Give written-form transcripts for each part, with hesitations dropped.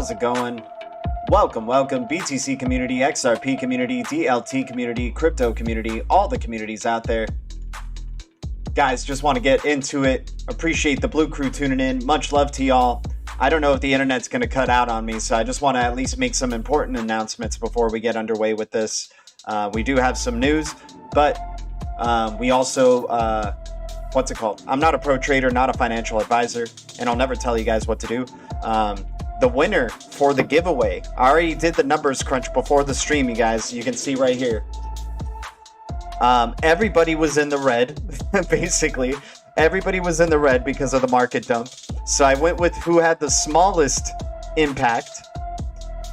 how's it going? Welcome, BTC community, XRP community, DLT community, crypto community, all the communities out there. Guys, just want to get into it. Appreciate the Bluecrew tuning in. Much love to y'all. I don't know if the internet's going to cut out on me, so I just want to at least make some important announcements before we get underway with this. We do have some news, but we also, what's it called? I'm not a pro trader, not a financial advisor, and I'll never tell you guys what to do. The winner for the giveaway, I already did the numbers crunch before the stream, you guys. You can see right here. Everybody was in the red, basically. Everybody was in the red because of the market dump. So I went with who had the smallest impact.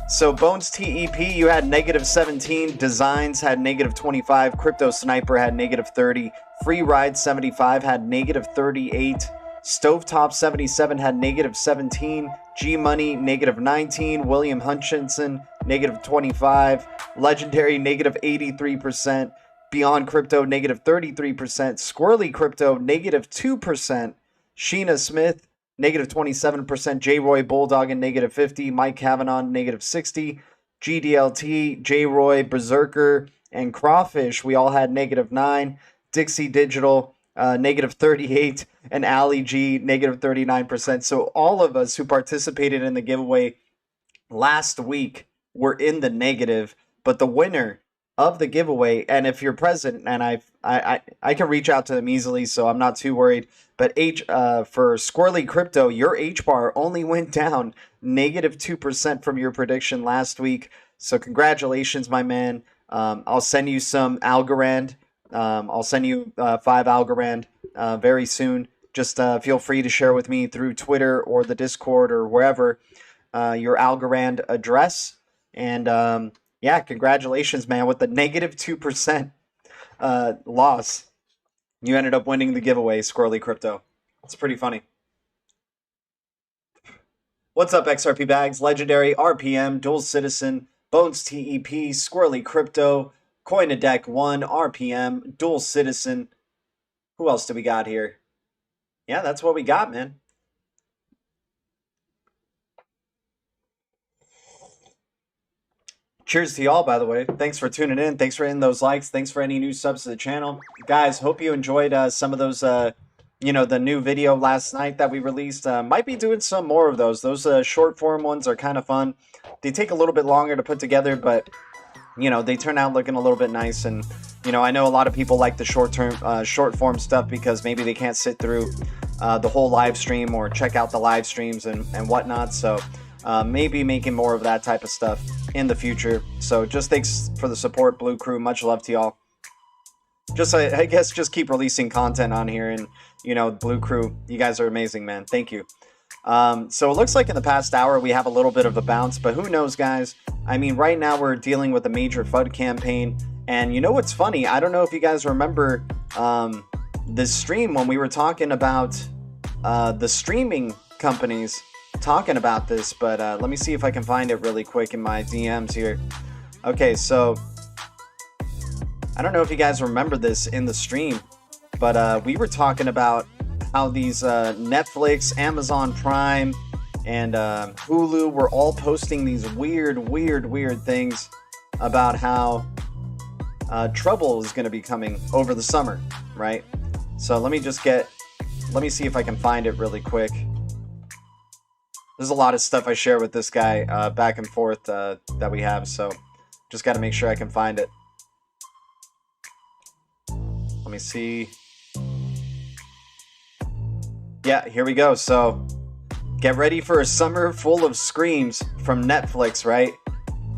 So Bones TEP, you had -17. Designs had -25. Crypto Sniper had -30. Free Ride 75 had -38. Stovetop 77 had -17. G Money -19. William Hutchinson -25. Legendary -83%. Beyond Crypto -33%. Squirrely Crypto -2%. Sheena Smith -27%. J-Roy Bulldog and -50. Mike Kavanaugh -60. GDLT, J-Roy, Berserker, and Crawfish, we all had -9. Dixie Digital -38, and Ali G -39%. So all of us who participated in the giveaway last week were in the negative, but the winner of the giveaway, and if you're present, and I can reach out to them easily, so I'm not too worried. But for Squirrely Crypto, your H bar only went down -2% from your prediction last week. So congratulations, my man. I'll send you some Algorand. I'll send you 5 Algorand very soon. Just feel free to share with me through Twitter or the Discord or wherever your Algorand address. And yeah, congratulations, man. With the -2% loss, you ended up winning the giveaway, Squirrely Crypto. It's pretty funny. What's up, XRP Bags, Legendary, RPM, Dual Citizen, Bones TEP, Squirrely Crypto, Coin a Deck 1, RPM, Dual Citizen. Who else do we got here? Yeah, that's what we got, man. Cheers to y'all, by the way. Thanks for tuning in. Thanks for hitting those likes. Thanks for any new subs to the channel. Guys, hope you enjoyed some of those, you know, the new video last night that we released. Might be doing some more of those. Those short form ones are kind of fun. They take a little bit longer to put together, but, you know, they turn out looking a little bit nice. And, you know, I know a lot of people like the short form stuff because maybe they can't sit through the whole live stream or check out the live streams and whatnot. So maybe making more of that type of stuff in the future. So just thanks for the support, Bluecrew. Much love to y'all. Just I guess just keep releasing content on here, and you know, Bluecrew, you guys are amazing, man. Thank you. So it looks like in the past hour we have a little bit of a bounce, but who knows, guys? I mean, right now we're dealing with a major FUD campaign, and you know what's funny? I don't know if you guys remember this stream when we were talking about the streaming companies talking about this, but let me see if I can find it really quick in my DMs here. Okay, so I don't know if you guys remember this in the stream, but we were talking about how these Netflix, Amazon Prime, and Hulu were all posting these weird things about how trouble is going to be coming over the summer, right? So let me see if I can find it really quick. There's a lot of stuff I share with this guy back and forth that we have, so just got to make sure I can find it. Let me see. Yeah, here we go. So get ready for a summer full of screams from Netflix, right?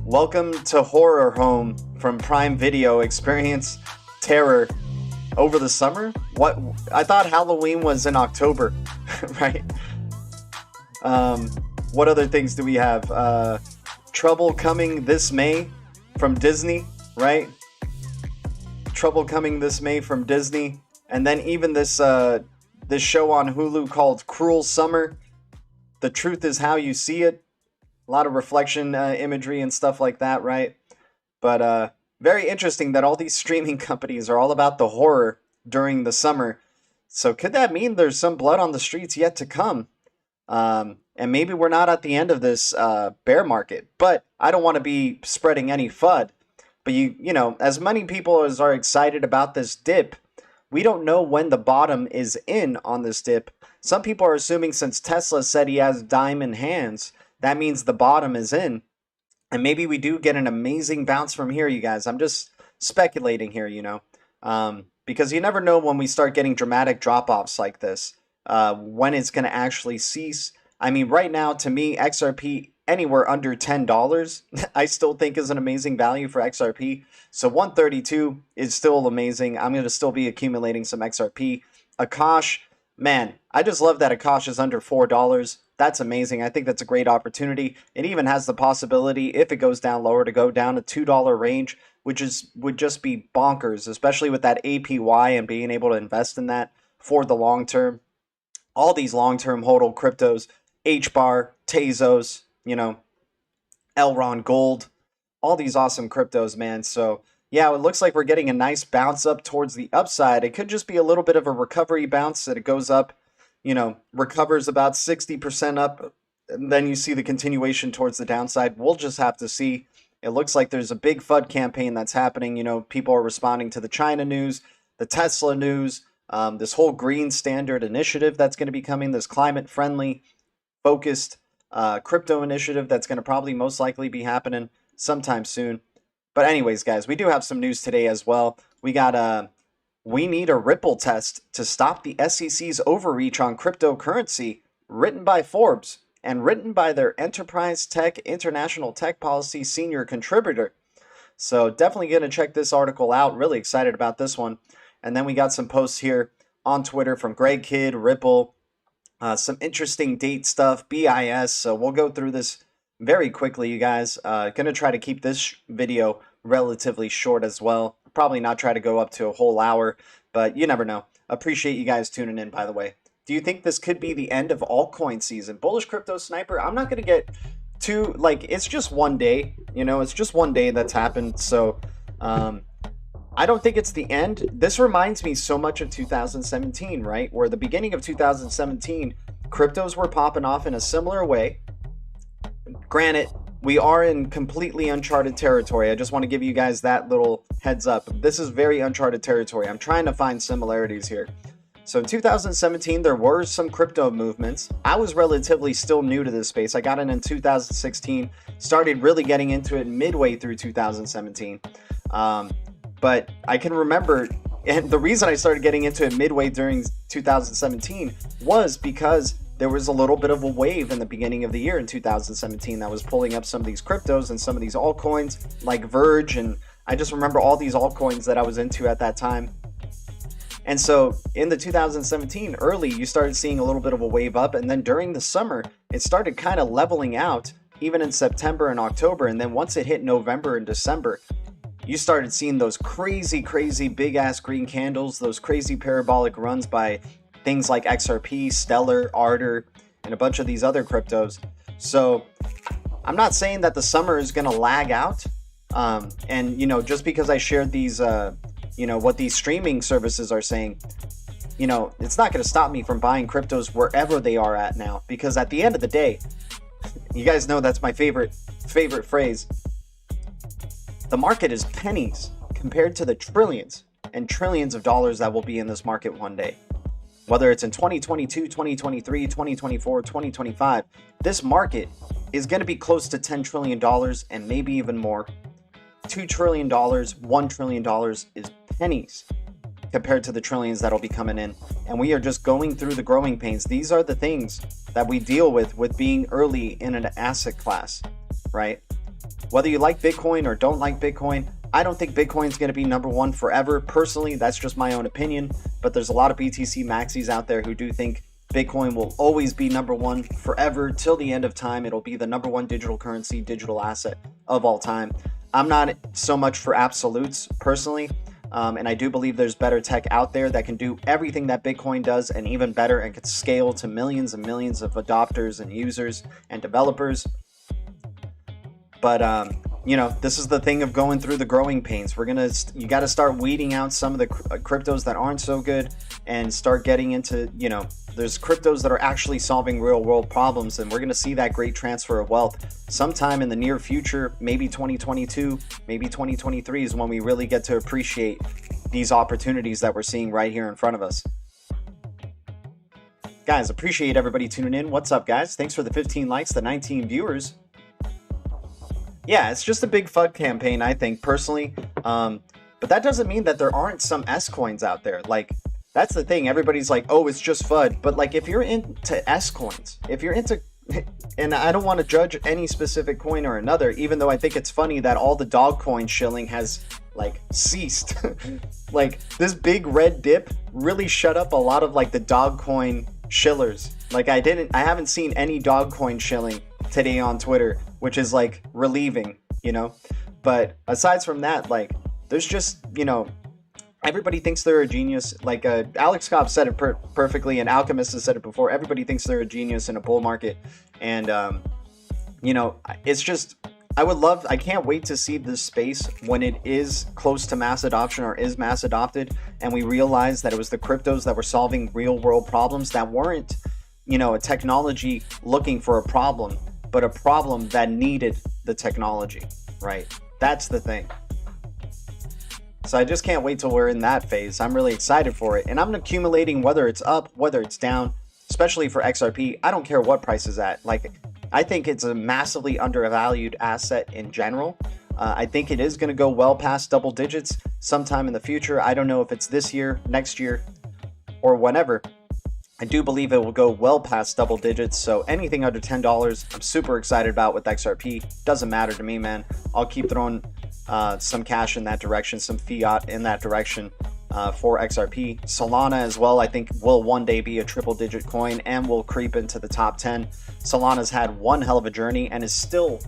Welcome to Horror Home from Prime Video. Experience terror over the summer? What? I thought Halloween was in October, right? What other things do we have? Trouble coming this May from Disney, right? Trouble coming this May from Disney. And then even this this show on Hulu called Cruel Summer. The Truth is How You See It. A lot of reflection imagery and stuff like that, right? But very interesting that all these streaming companies are all about the horror during the summer. So could that mean there's some blood on the streets yet to come? And maybe we're not at the end of this bear market, but I don't want to be spreading any FUD. But you know, as many people as are excited about this dip, we don't know when the bottom is in on this dip. Some people are assuming since Tesla said he has diamond hands, that means the bottom is in. And maybe we do get an amazing bounce from here, you guys. I'm just speculating here, you know, because you never know when we start getting dramatic drop-offs like this, when it's going to actually cease. I mean, right now, to me, XRP anywhere under $10, I still think is an amazing value for XRP. So 132 is still amazing. I'm going to still be accumulating some XRP. Akash, man, I just love that Akash is under $4. That's amazing. I think that's a great opportunity. It even has the possibility, if it goes down lower, to go down to $2 range, which would just be bonkers, especially with that APY and being able to invest in that for the long term. All these long-term hodl cryptos, HBAR, Tezos, you know, Elron Gold, all these awesome cryptos, man. So yeah, it looks like we're getting a nice bounce up towards the upside. It could just be a little bit of a recovery bounce that it goes up, you know, recovers about 60% up, and then you see the continuation towards the downside. We'll just have to see. It looks like there's a big FUD campaign that's happening. You know, people are responding to the China news, the Tesla news, this whole green standard initiative that's going to be coming, this climate-friendly, focused crypto initiative that's going to probably most likely be happening sometime soon. But anyways, guys, we do have some news today as well. We got we need a Ripple test to stop the SEC's overreach on cryptocurrency, written by Forbes and written by their Enterprise Tech International Tech Policy senior contributor. So definitely going to check this article out. Really excited about this one. And then we got some posts here on Twitter from Greg Kidd, Ripple, some interesting date stuff, BIS. So we'll go through this very quickly, you guys. Going to try to keep this video relatively short as well. Probably not try to go up to a whole hour, but you never know. Appreciate you guys tuning in, by the way. Do you think this could be the end of altcoin season? Bullish Crypto Sniper, I'm not going to get too, like, it's just one day. You know, it's just one day that's happened. So, I don't think it's the end. This reminds me so much of 2017, right? Where the beginning of 2017, cryptos were popping off in a similar way. Granted, we are in completely uncharted territory. I just want to give you guys that little heads up. This is very uncharted territory. I'm trying to find similarities here. So in 2017, there were some crypto movements. I was relatively still new to this space. I got in 2016, started really getting into it midway through 2017. But I can remember, and the reason I started getting into it midway during 2017 was because there was a little bit of a wave in the beginning of the year in 2017 that was pulling up some of these cryptos and some of these altcoins like Verge, and I just remember all these altcoins that I was into at that time. And so in the 2017 early, you started seeing a little bit of a wave up, and then during the summer, it started kind of leveling out, even in September and October, and then once it hit November and December, you started seeing those crazy big-ass green candles, those crazy parabolic runs by things like XRP, Stellar, Ardor, and a bunch of these other cryptos. So I'm not saying that the summer is going to lag out. And, you know, just because I shared these, you know, what these streaming services are saying, you know, it's not going to stop me from buying cryptos wherever they are at now. Because at the end of the day, you guys know that's my favorite phrase. The market is pennies compared to the trillions and trillions of dollars that will be in this market one day. Whether it's in 2022, 2023, 2024, 2025, this market is going to be close to $10 trillion and maybe even more. $2 trillion, $1 trillion is pennies compared to the trillions that'll be coming in. And we are just going through the growing pains. These are the things that we deal with being early in an asset class, right? Whether you like Bitcoin or don't like Bitcoin, I don't think Bitcoin's going to be number one forever. Personally, that's just my own opinion. But there's a lot of BTC maxis out there who do think Bitcoin will always be number one forever till the end of time. It'll be the number one digital currency, digital asset of all time. I'm not so much for absolutes personally. And I do believe there's better tech out there that can do everything that Bitcoin does and even better, and can scale to millions and millions of adopters and users and developers. But, you know, this is the thing of going through the growing pains. You got to start weeding out some of the cryptos that aren't so good and start getting into, you know, There's cryptos that are actually solving real world problems, and we're going to see that great transfer of wealth sometime in the near future. Maybe 2022, maybe 2023 is when we really get to appreciate these opportunities that we're seeing right here in front of us. Guys, appreciate everybody tuning in. What's up, guys? Thanks for the 15 likes, the 19 viewers. Yeah, it's just a big FUD campaign, I think, personally. But that doesn't mean that there aren't some S coins out there. Like, that's the thing. Everybody's like, oh, it's just FUD. But like, if you're into S coins, if you're into, and I don't want to judge any specific coin or another, even though I think it's funny that all the dog coin shilling has like ceased. Like, this big red dip really shut up a lot of like the dog coin shillers. Like, I haven't seen any dog coin shilling today on Twitter, which is like relieving, you know. But aside from that, like, there's just, you know, everybody thinks they're a genius. Like Alex Cobb said it perfectly, and Alchemist has said it before. Everybody thinks they're a genius in a bull market, and you know, it's just, I can't wait to see this space when it is close to mass adoption or is mass adopted, and we realize that it was the cryptos that were solving real world problems that weren't, you know, a technology looking for a problem, but a problem that needed the technology, right? That's the thing. So I just can't wait till we're in that phase. I'm really excited for it. And I'm accumulating, whether it's up, whether it's down, especially for XRP. I don't care what price is at. Like, I think it's a massively undervalued asset in general. I think it is going to go well past double digits sometime in the future. I don't know if it's this year, next year, or whenever. I do believe it will go well past double digits. So anything under $10, I'm super excited about with XRP. Doesn't matter to me, man. I'll keep throwing some cash in that direction, some fiat in that direction for XRP. Solana as well, I think, will one day be a triple digit coin and will creep into the top 10. Solana's had one hell of a journey and is still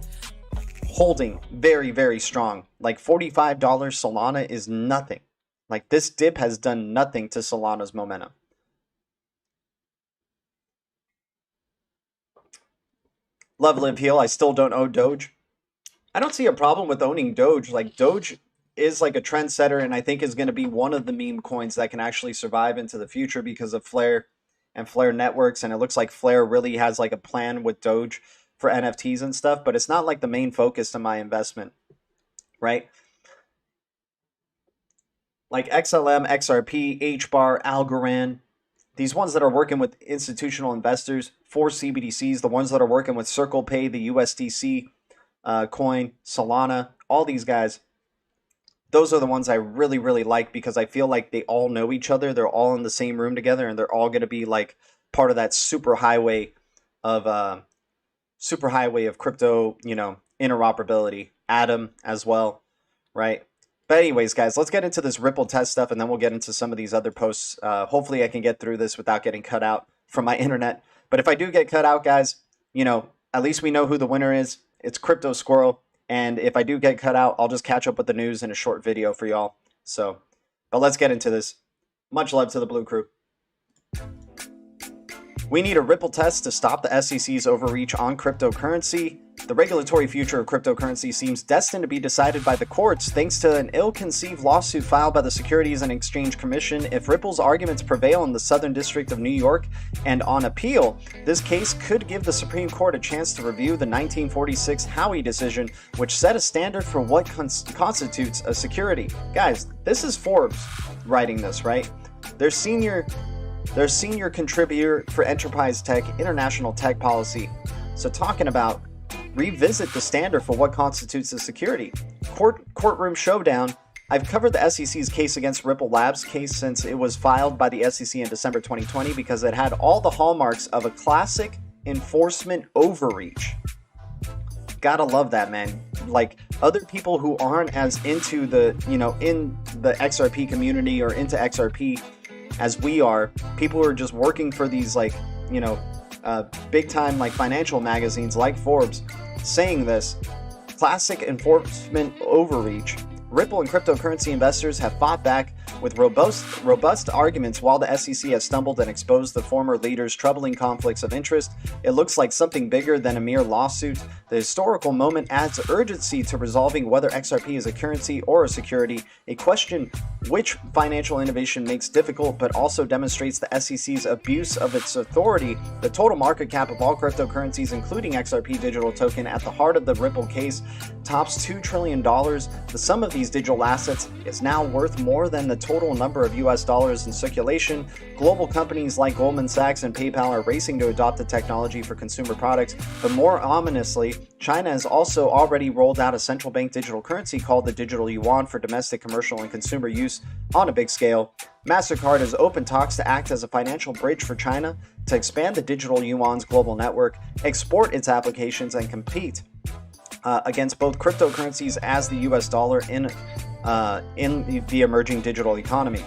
holding very, very strong. Like, $45 Solana is nothing. Like, this dip has done nothing to Solana's momentum. Love Live Heal, I still don't own Doge. I don't see a problem with owning Doge. Like, Doge is like a trendsetter, and I think is going to be one of the meme coins that can actually survive into the future because of Flare and Flare networks. And it looks like Flare really has like a plan with Doge for NFTs and stuff, but it's not like the main focus of my investment, right? Like XLM, XRP, HBAR, Algorand, these ones that are working with institutional investors for CBDCs, the ones that are working with Circle Pay, the USDC coin, Solana, all these guys, those are the ones I really, really like because I feel like they all know each other. They're all in the same room together, and they're all going to be like part of that super highway of crypto, you know, interoperability. Atom as well, right? But anyways, guys, let's get into this Ripple test stuff, and then we'll get into some of these other posts. Hopefully I can get through this without getting cut out from my internet. But if I do get cut out, guys, you know, at least we know who the winner is. It's Crypto Squirrel. And if I do get cut out, I'll just catch up with the news in a short video for y'all. So, but let's get into this. Much love to the Bluecrew. We need a Ripple test to stop the SEC's overreach on cryptocurrency. The regulatory future of cryptocurrency seems destined to be decided by the courts thanks to an ill-conceived lawsuit filed by the Securities and Exchange Commission. If Ripple's arguments prevail in the Southern District of New York and on appeal, this case could give the Supreme Court a chance to review the 1946 Howey decision, which set a standard for what constitutes a security. Guys, this is Forbes writing this, right? Their senior contributor for enterprise tech, international tech policy. So talking about revisit the standard for what constitutes a security. Courtroom showdown. I've covered the SEC's case against Ripple Labs case since it was filed by the SEC in December 2020 because it had all the hallmarks of a classic enforcement overreach. Gotta love that, man. Like, other people who aren't as into the, you know, in the XRP community or into XRP as we are, people who are just working for these, like, you know, big time like financial magazines like Forbes, saying this classic enforcement overreach. Ripple and cryptocurrency investors have fought back With robust arguments, while the SEC has stumbled and exposed the former leader's troubling conflicts of interest, it looks like something bigger than a mere lawsuit. The historical moment adds urgency to resolving whether XRP is a currency or a security, a question which financial innovation makes difficult but also demonstrates the SEC's abuse of its authority. The total market cap of all cryptocurrencies, including XRP digital token at the heart of the Ripple case, tops $2 trillion. The sum of these digital assets is now worth more than the total number of US dollars in circulation. Global companies like Goldman Sachs and PayPal are racing to adopt the technology for consumer products, but more ominously, China has also already rolled out a central bank digital currency called the digital yuan for domestic, commercial, and consumer use on a big scale. MasterCard has opened talks to act as a financial bridge for China to expand the digital yuan's global network, export its applications, and compete against both cryptocurrencies as the US dollar in the emerging digital economy.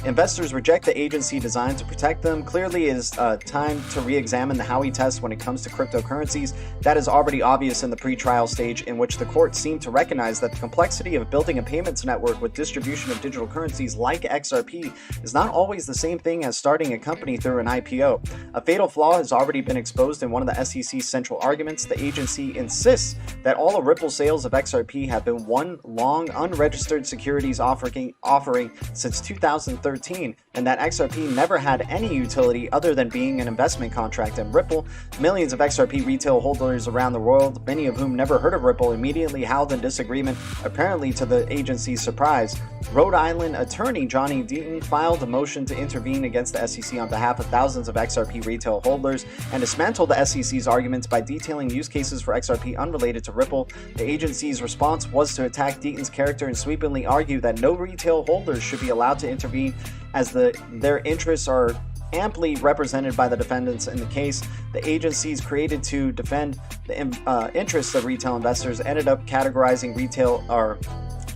Investors reject the agency designed to protect them. Clearly, it is time to re-examine the Howey test when it comes to cryptocurrencies. That is already obvious in the pre-trial stage, in which the court seemed to recognize that the complexity of building a payments network with distribution of digital currencies like XRP is not always the same thing as starting a company through an IPO. A fatal flaw has already been exposed in one of the SEC's central arguments. The agency insists that all the Ripple sales of XRP have been one long unregistered securities offering since 2013, and that XRP never had any utility other than being an investment contract in Ripple. Millions of XRP retail holders around the world, many of whom never heard of Ripple, immediately howled in disagreement, apparently to the agency's surprise. Rhode Island attorney Johnny Deaton filed a motion to intervene against the SEC on behalf of thousands of XRP retail holders and dismantled the SEC's arguments by detailing use cases for XRP unrelated to Ripple. The agency's response was to attack Deaton's character and sweepingly argue that no retail holders should be allowed to intervene as their interests are amply represented by the defendants in the case. The agencies created to defend the interests of retail investors ended up categorizing retail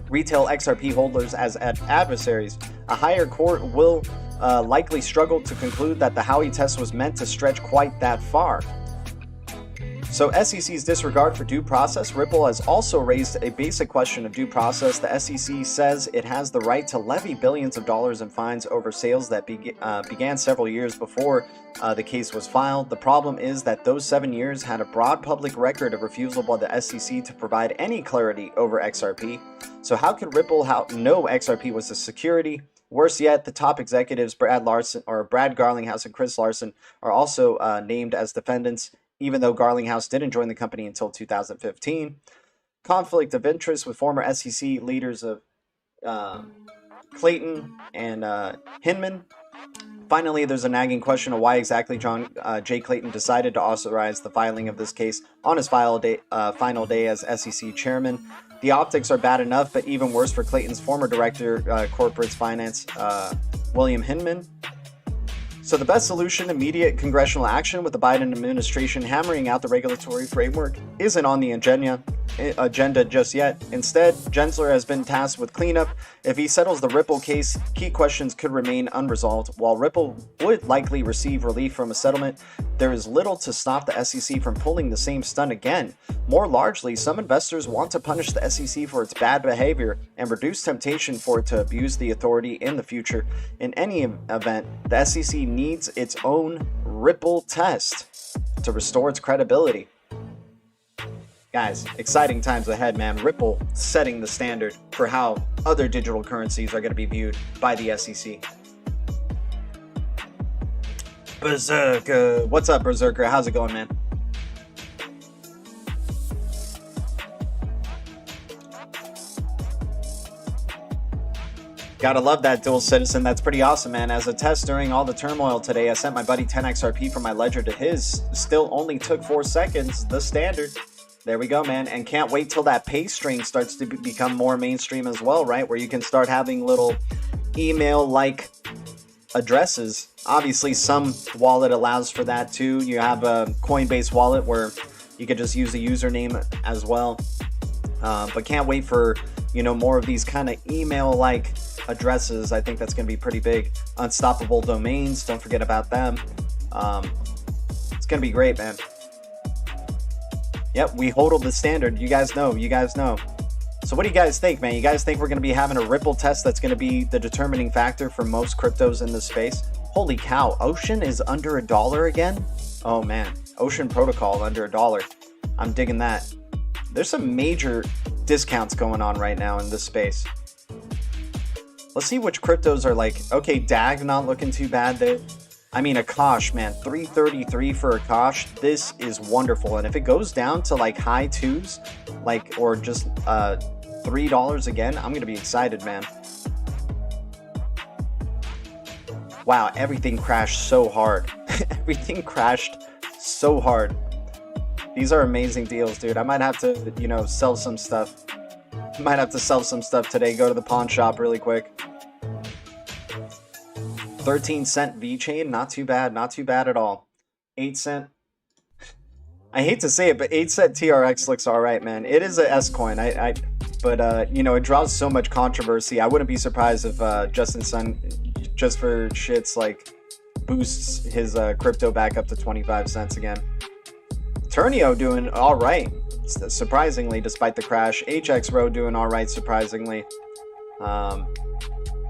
XRP holders as adversaries. A higher court will likely struggle to conclude that the Howey test was meant to stretch quite that far. So SEC's disregard for due process. Ripple has also raised a basic question of due process. The SEC says it has the right to levy billions of dollars in fines over sales that began several years before the case was filed. The problem is that those 7 years had a broad public record of refusal by the SEC to provide any clarity over XRP. So how could Ripple know XRP was a security? Worse yet, the top executives Brad Garlinghouse and Chris Larson are also named as defendants, even though Garlinghouse didn't join the company until 2015. Conflict of interest with former SEC leaders of Clayton and Hinman. Finally, there's a nagging question of why exactly John J. Clayton decided to authorize the filing of this case on his final day as SEC chairman. The optics are bad enough, but even worse for Clayton's former director, corporate finance, William Hinman. So the best solution, immediate congressional action with the Biden administration hammering out the regulatory framework, isn't on the agenda just yet. Instead, Gensler has been tasked with cleanup. If he settles the Ripple case, key questions could remain unresolved. While Ripple would likely receive relief from a settlement, there is little to stop the SEC from pulling the same stunt again. More largely, some investors want to punish the SEC for its bad behavior and reduce temptation for it to abuse the authority in the future. In any event, the SEC needs its own Ripple test to restore its credibility. Guys, exciting times ahead, man. Ripple setting the standard for how other digital currencies are going to be viewed by the SEC. Berserker. What's up, Berserker? How's it going, man? Gotta love that dual citizen. That's pretty awesome, man. As a test during all the turmoil today, I sent my buddy 10 XRP from my ledger to his. Still only took 4 seconds, the standard. There we go, man. And can't wait till that pay string starts to become more mainstream as well, right? Where you can start having little email-like addresses. Obviously, some wallet allows for that too. You have a Coinbase wallet where you can just use a username as well. But can't wait for, more of these kind of email-like addresses. I think that's going to be pretty big. Unstoppable domains, don't forget about them. It's going to be great, man. Yep, we hodled the standard. You guys know. So what do you guys think, man? You guys think we're going to be having a Ripple test that's going to be the determining factor for most cryptos in this space? Holy cow, Ocean is under $1 again? Oh man, Ocean Protocol under $1. I'm digging that. There's some major discounts going on right now in this space. Let's see which cryptos are like, okay, DAG not looking too bad there. I mean, Akash, man, 333 for Akash. This is wonderful. And if it goes down to like high twos, like, or just $3 again, I'm going to be excited, man. Wow, everything crashed so hard. Everything crashed so hard. These are amazing deals, dude. I might have to, you know, sell some stuff. Might have to sell some stuff today. Go to the pawn shop really quick. 13-cent V-Chain, not too bad. Not too bad at all. 8-cent. I hate to say it, but 8-cent TRX looks all right, man. It is a S-coin. But you know, it draws so much controversy. I wouldn't be surprised if Justin Sun, just for shits, like, boosts his crypto back up to 25 cents again. Turnio doing all right, surprisingly, despite the crash. HXRO doing all right, surprisingly.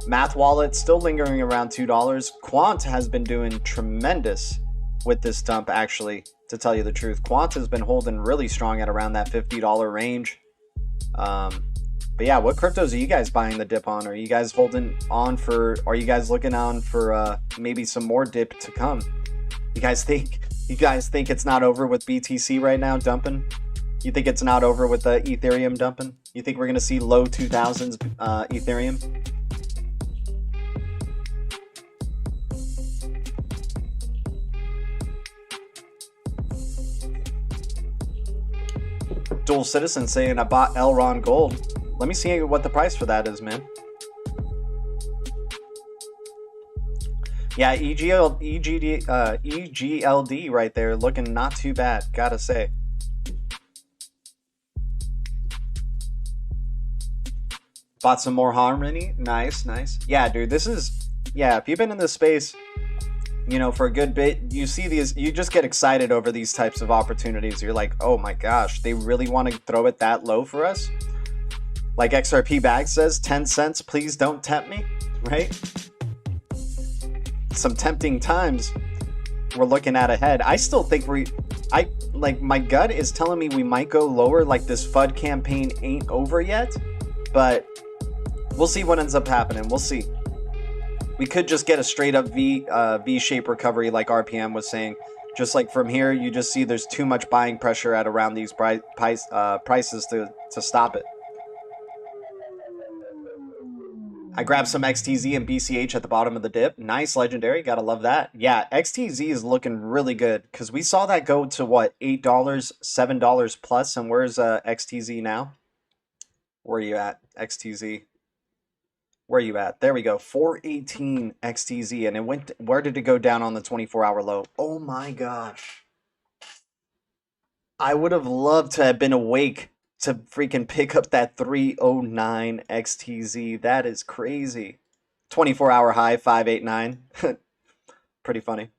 Math Wallet still lingering around $2. Quant has been doing tremendous with this dump, actually, to tell you the truth. Quant has been holding really strong at around that $50 range. But yeah, what cryptos are you guys buying the dip on? Are you guys holding on for, are you guys looking on for maybe some more dip to come? You guys think it's not over with BTC right now dumping? You think it's not over with the Ethereum dumping? You think we're going to see low 2000s Ethereum? Dual Citizen saying I bought Elron Gold. Let me see what the price for that is, man. Yeah, EGLD right there, looking not too bad, gotta say. Bought some more Harmony. Nice, nice. Yeah, dude, this is, yeah, if you've been in this space, you know, for a good bit, you see these, you just get excited over these types of opportunities. You're like, oh my gosh, they really want to throw it that low for us? Like XRP Bag says, 10 cents, please don't tempt me, right? Some tempting times we're looking at ahead. I still think like my gut is telling me we might go lower, like this FUD campaign ain't over yet, but we'll see what ends up happening. We'll see. We could just get a straight up V-shape recovery like RPM was saying. Just like from here, you just see there's too much buying pressure at around these prices to stop it. I grabbed some XTZ and BCH at the bottom of the dip. Nice, legendary. Gotta love that. Yeah, XTZ is looking really good because we saw that go to what, $8, $7 plus. And where's XTZ now? Where are you at, XTZ? Where are you at? There we go. 418 XTZ. And it went, where did it go down on the 24-hour low? Oh my gosh. I would have loved to have been awake to freaking pick up that 309 XTZ. That is crazy. 24-hour high, 589. Pretty funny.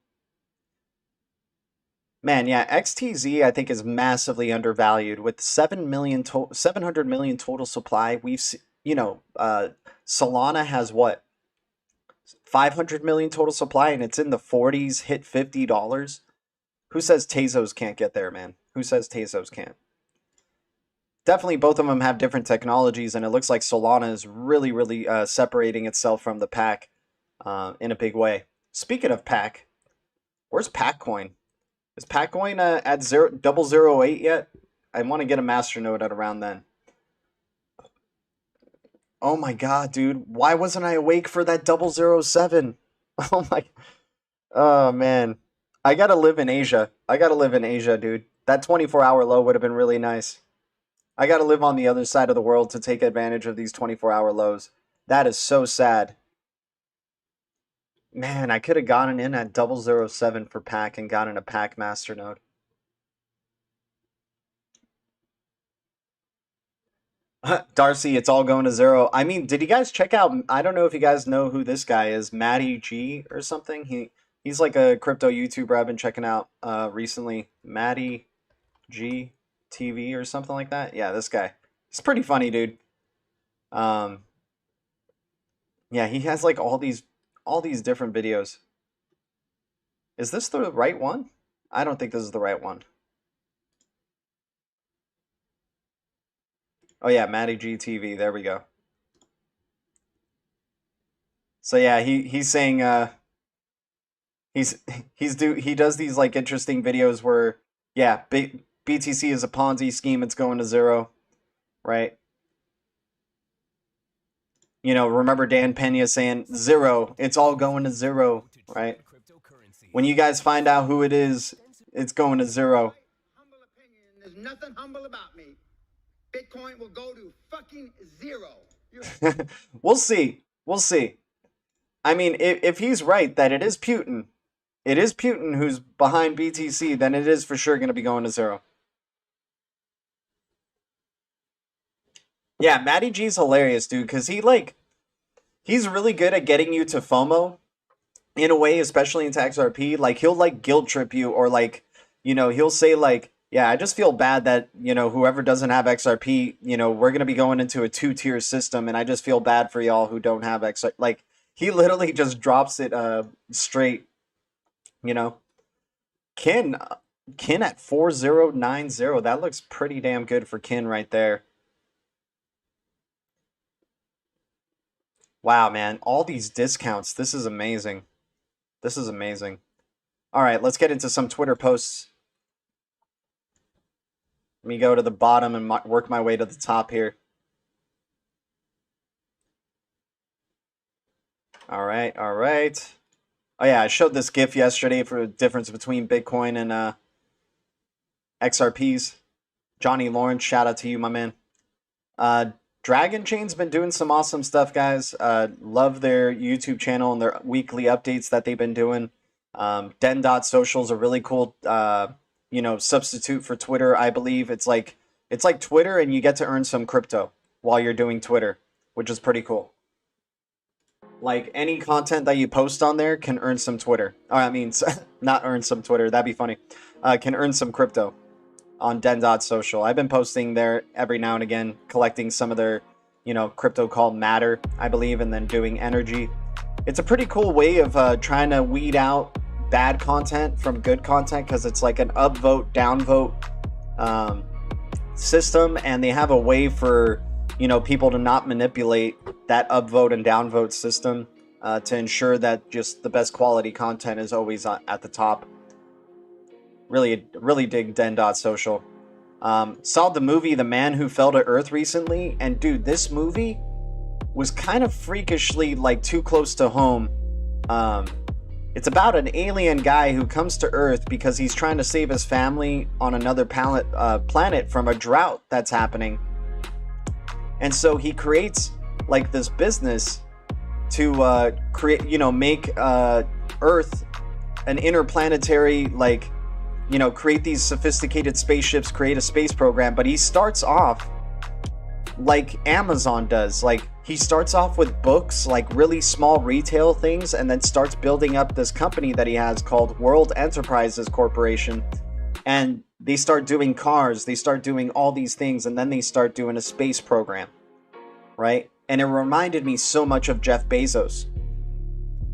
Man, yeah, XTZ I think is massively undervalued with 700 million total supply. We've you know, Solana has what? 500 million total supply and it's in the 40s, hit $50. Who says Tezos can't get there, man? Who says Tezos can't? Definitely both of them have different technologies, and it looks like Solana is really, really separating itself from the pack in a big way. Speaking of pack, where's Packcoin? Is Packcoin at 008 yet? I want to get a masternode at around then. Oh my god, dude. Why wasn't I awake for that 007? Oh my... Oh, man. I gotta live in Asia. I gotta live in Asia, dude. That 24-hour low would have been really nice. I gotta live on the other side of the world to take advantage of these 24-hour lows. That is so sad. Man, I could have gotten in at 007 for pack and gotten a pack masternode. Darcy, it's all going to zero. I mean, did you guys check out, I don't know if you guys know who this guy is, Matty G or something. He's like a crypto YouTuber I've been checking out recently. Matty G TV or something like that. Yeah, this guy. He's pretty funny, dude. Yeah, he has like all these different videos. Is this the right one? I don't think this is the right one. Oh yeah, Matty G TV. There we go. So yeah, he's saying he does these like interesting videos where yeah, BTC is a Ponzi scheme, it's going to zero, right? You know, remember Dan Pena saying zero, it's all going to zero, right? When you guys find out who it is, it's going to zero. Humble opinion, there's nothing humble about me. Bitcoin will go to fucking zero. We'll see. We'll see. I mean, if he's right that it is Putin who's behind BTC, then it is for sure going to be going to zero. Yeah, Matty G's hilarious, dude, because he's really good at getting you to FOMO in a way, especially into XRP. Like, he'll like guilt trip you, or like, you know, he'll say like, yeah, I just feel bad that, you know, whoever doesn't have XRP, you know, we're going to be going into a 2-tier system, and I just feel bad for y'all who don't have XRP. Like, he literally just drops it straight, you know. Kin at 4090. That looks pretty damn good for Kin right there. Wow, man. All these discounts. This is amazing. This is amazing. All right, let's get into some Twitter posts. Let me go to the bottom and work my way to the top here. All right, all right. Oh yeah, I showed this GIF yesterday for the difference between Bitcoin and XRPs. Johnny Lawrence, shout out to you, my man. Dragon Chain's been doing some awesome stuff, guys. Love their YouTube channel and their weekly updates that they've been doing. Den.social is a really cool, you know, substitute for Twitter. I believe it's like Twitter, and you get to earn some crypto while you're doing Twitter, which is pretty cool. Like, any content that you post on there can earn some Twitter. Or, I mean, not earn some Twitter. That'd be funny. Can earn some crypto on Den.social. I've been posting there every now and again, collecting some of their, you know, crypto called Matter, I believe, and then doing energy. It's a pretty cool way of trying to weed out bad content from good content, because it's like an upvote, downvote system, and they have a way for, you know, people to not manipulate that upvote and downvote system to ensure that just the best quality content is always at the top. Really dig Den.social. Saw the movie The Man Who Fell to Earth recently, and dude, this movie was kind of freakishly like too close to home. It's about an alien guy who comes to Earth because he's trying to save his family on another planet from a drought that's happening. And so he creates like this business to create, you know, make Earth an interplanetary, like, you know, create these sophisticated spaceships, create a space program. But he starts off like Amazon does. Like, he starts off with books, like really small retail things, and then starts building up this company that he has called World Enterprises Corporation. And they start doing cars, they start doing all these things, and then they start doing a space program, right? And it reminded me so much of Jeff Bezos,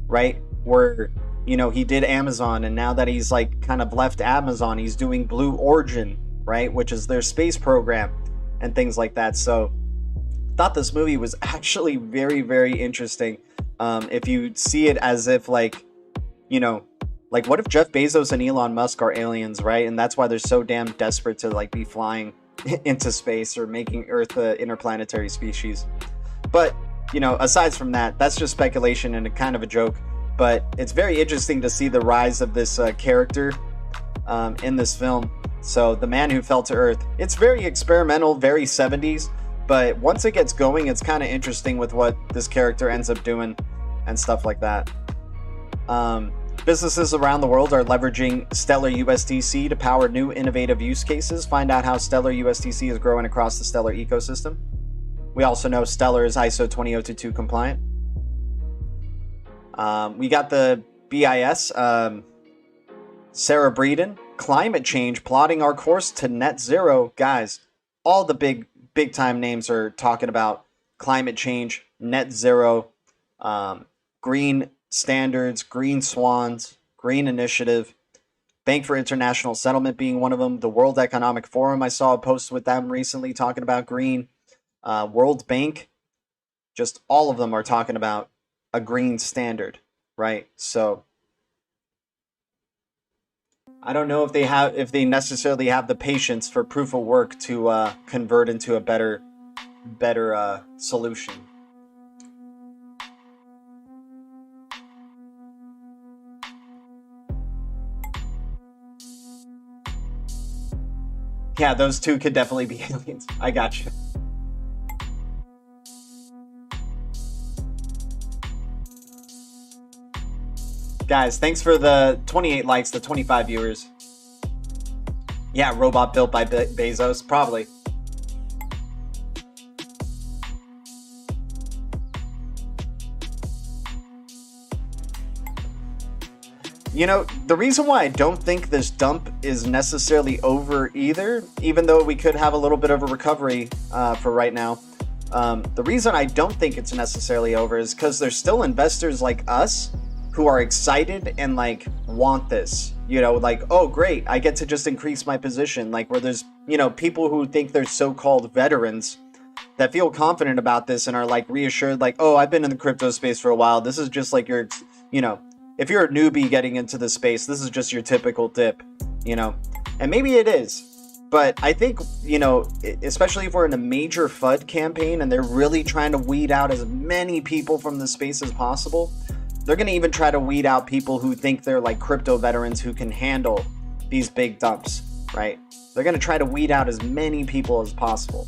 right? Where, you know, he did Amazon, and now that he's like kind of left Amazon, he's doing Blue Origin, right? Which is their space program and things like that. So thought this movie was actually very, very interesting. If you see it as if, like, you know, like, what if Jeff Bezos and Elon Musk are aliens, right? And that's why they're so damn desperate to like be flying into space or making Earth an interplanetary species. But, you know, aside from that, that's just speculation and a kind of a joke. But it's very interesting to see the rise of this character in this film. So, The Man Who Fell to Earth. It's very experimental, very 70s. But once it gets going, it's kind of interesting with what this character ends up doing and stuff like that. Businesses around the world are leveraging Stellar USDC to power new innovative use cases. Find out how Stellar USDC is growing across the Stellar ecosystem. We also know Stellar is ISO 20022 compliant. We got the BIS, Sarah Breeden, climate change, plotting our course to net zero. Guys, all the big time names are talking about climate change, net zero, green standards, green swans, green initiative, Bank for International Settlement being one of them, the World Economic Forum, I saw a post with them recently talking about green, World Bank, just all of them are talking about a green standard, right? So I don't know if they necessarily have the patience for proof of work to convert into a better solution. Yeah, those two could definitely be aliens. I got you. Guys, thanks for the 28 likes, the 25 viewers. Yeah, robot built by Bezos, probably. You know, the reason why I don't think this dump is necessarily over either, even though we could have a little bit of a recovery for right now, the reason I don't think it's necessarily over is because there's still investors like us who are excited and like want this, you know, like, oh great, I get to just increase my position, like where there's, you know, people who think they're so-called veterans that feel confident about this and are like reassured, like, oh, I've been in the crypto space for a while, this is just like your, you know, if you're a newbie getting into the space, this is just your typical dip, you know, and maybe it is. But I think, you know, especially if we're in a major FUD campaign and they're really trying to weed out as many people from the space as possible, they're going to even try to weed out people who think they're like crypto veterans who can handle these big dumps, right? They're going to try to weed out as many people as possible.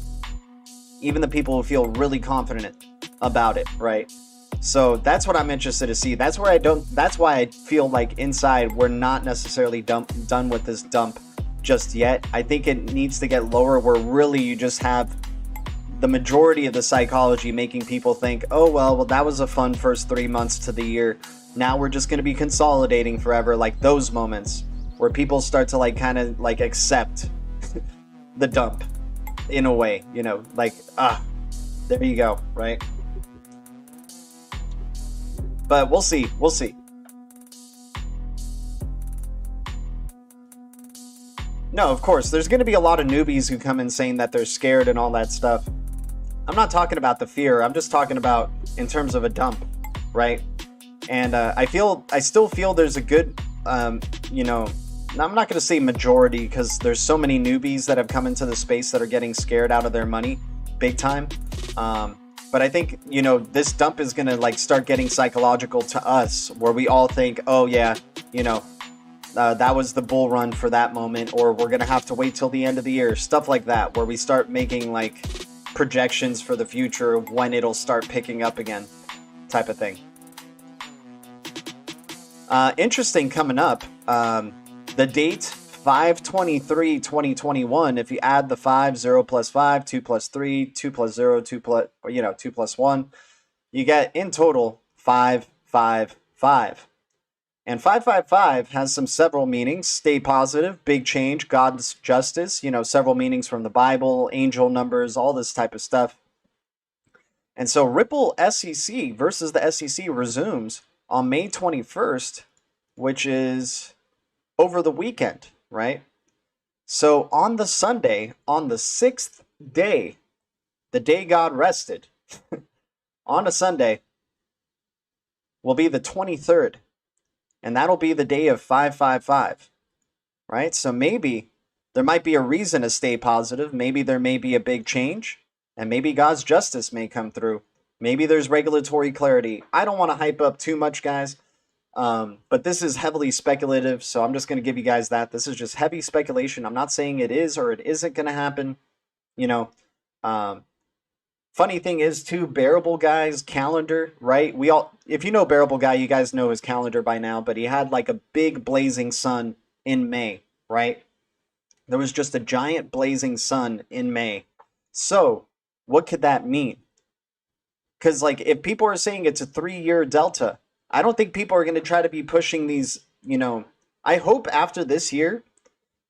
Even the people who feel really confident about it, right? So that's what I'm interested to see. That's why I feel like inside we're not necessarily done with this dump just yet. I think it needs to get lower where really you just have the majority of the psychology making people think, oh, well, that was a fun first 3 months to the year. Now we're just going to be consolidating forever. Like those moments where people start to like kind of like accept the dump in a way, you know, like, there you go, right? But we'll see. We'll see. No, of course, there's going to be a lot of newbies who come in saying that they're scared and all that stuff. I'm not talking about the fear. I'm just talking about in terms of a dump, right? And I still feel there's a good, you know, I'm not going to say majority because there's so many newbies that have come into the space that are getting scared out of their money big time. But I think, you know, this dump is going to like start getting psychological to us where we all think, oh yeah, you know, that was the bull run for that moment, or we're going to have to wait till the end of the year, stuff like that, where we start making like projections for the future of when it'll start picking up again type of thing. Interesting coming up, the date 5/23/2021. If you add the 5, 0 plus 5, 2 plus 3, 2 plus 0, 2 plus, or, you know, 2 plus 1, you get in total 555. And 555 has several meanings: stay positive, big change, God's justice, you know, several meanings from the Bible, angel numbers, all this type of stuff. And so Ripple SEC versus the SEC resumes on May 21st, which is over the weekend, right? So on the Sunday, on the 6th day, the day God rested, on a Sunday, will be the 23rd. And that'll be the day of 555, right? So maybe there might be a reason to stay positive. Maybe there may be a big change, and maybe God's justice may come through. Maybe there's regulatory clarity. I don't want to hype up too much, guys, but this is heavily speculative, so I'm just going to give you guys that. This is just heavy speculation. I'm not saying it is or it isn't going to happen, you know. Funny thing is, too, Bearable Guy's calendar, right? We all, if you know Bearable Guy, you guys know his calendar by now, but he had like a big blazing sun in May, right? There was just a giant blazing sun in May. So what could that mean? Because like if people are saying it's a 3-year delta, I don't think people are going to try to be pushing these, you know, I hope after this year